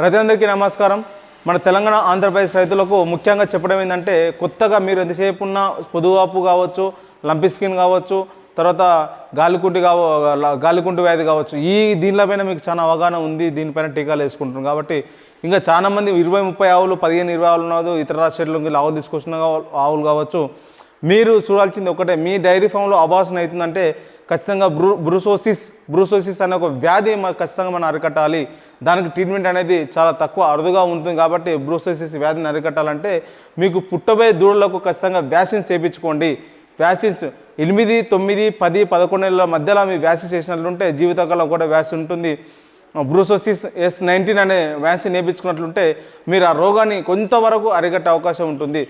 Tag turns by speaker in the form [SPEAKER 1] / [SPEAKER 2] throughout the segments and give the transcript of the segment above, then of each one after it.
[SPEAKER 1] రైతులందరికీ నమస్కారం. మన తెలంగాణ ఆంధ్రప్రదేశ్ రైతులకు ముఖ్యంగా చెప్పడం ఏంటంటే, కొత్తగా మీరు ఎంతసేపు ఉన్న పొదువాపు కావచ్చు, లంపి స్కిన్ కావచ్చు, తర్వాత గాలికుంటి వ్యాధి కావచ్చు, దీనిపైన మీకు చాలా అవగాహన ఉంది. దీనిపైన టీకాలు వేసుకుంటున్నారు కాబట్టి ఇంకా చాలామంది 20-30 ఆవులు, 15-20 ఆవులు ఉన్నది ఇతర రాష్ట్రాల్లోకి ఆవులు తీసుకొచ్చిన ఆవులు కావచ్చు. మీరు చూడాల్సింది ఒకటే, మీ డైరీ ఫామ్లో అబార్షన్ అవుతుందంటే ఖచ్చితంగా బ్రూసోసిస్ అనే ఒక వ్యాధి ఖచ్చితంగా మనం అరికట్టాలి. దానికి ట్రీట్మెంట్ అనేది చాలా తక్కువ అరుదుగా ఉంటుంది. కాబట్టి బ్రూసోసిస్ వ్యాధిని అరికట్టాలంటే మీకు పుట్టబోయే దూడలకు ఖచ్చితంగా వ్యాక్సిన్స్ వేయించుకోండి. వ్యాక్సిన్స్ 8, 9, 10, 11 నెలల మధ్యలో మీ వ్యాక్సిన్ చేసినట్లుంటే జీవితకాలం కూడా వ్యాక్సిన్ ఉంటుంది. బ్రూసోసిస్ S19 అనే వ్యాక్సిన్ వేయించుకున్నట్లుంటే మీరు ఆ రోగాన్ని కొంతవరకు అరికట్టే అవకాశం ఉంటుంది.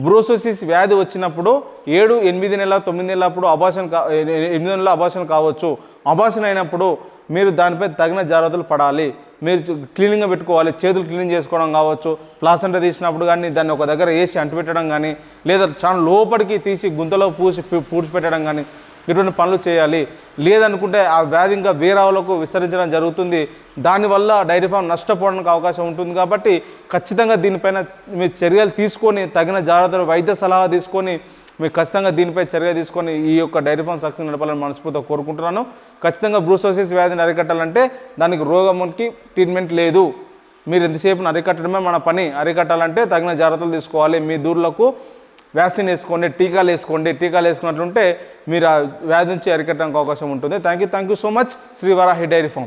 [SPEAKER 1] బ్రూసోసిస్ వ్యాధి వచ్చినప్పుడు 7, 8 నెలల 9 నెలలప్పుడు 8 నెలల అబార్షన్ కావచ్చు. అబార్షన్ అయినప్పుడు మీరు దానిపై తగిన జాగ్రత్తలు పడాలి. మీరు క్లీనింగ్గా పెట్టుకోవాలి. చేతులు క్లీన్ చేసుకోవడం కావచ్చు, ప్లాసెంటా తీసినప్పుడు కానీ దాన్ని ఒక దగ్గర వేసి అంటుపెట్టడం కానీ, లేదా చాలా లోపలికి తీసి గుంతలో పూడ్చిపెట్టడం కానీ ఇటువంటి పనులు చేయాలి. లేదనుకుంటే ఆ వ్యాధి ఇంకా వేరే ఆవులకు విస్తరించడం జరుగుతుంది. దానివల్ల డైరీ ఫామ్ నష్టపోవడానికి అవకాశం ఉంటుంది. కాబట్టి ఖచ్చితంగా దీనిపైన మీరు చర్యలు తీసుకొని, తగిన జాగ్రత్తలు వైద్య సలహా తీసుకొని మీరు ఖచ్చితంగా దీనిపై చర్య తీసుకొని ఈ యొక్క డైరీ ఫామ్ సక్సెస్ నడపాలని మనస్ఫూర్తిగా కోరుకుంటున్నాను. ఖచ్చితంగా బ్రూసోసిస్ వ్యాధిని అరికట్టాలంటే దానికి రోగంకి ట్రీట్మెంట్ లేదు. మీరు ఎంతసేపు అరికట్టడమే మన పని. అరికట్టాలంటే తగిన జాగ్రత్తలు తీసుకోవాలి. మీ దూడలకు వ్యాక్సిన్ వేసుకోండి, టీకాలు వేసుకోండి. టీకాలు వేసుకున్నట్లుంటే మీరు ఆ వ్యాధి నుంచి అరికట్టడానికి అవకాశం ఉంటుంది. Thank you so much. Shri Varahi dairy form.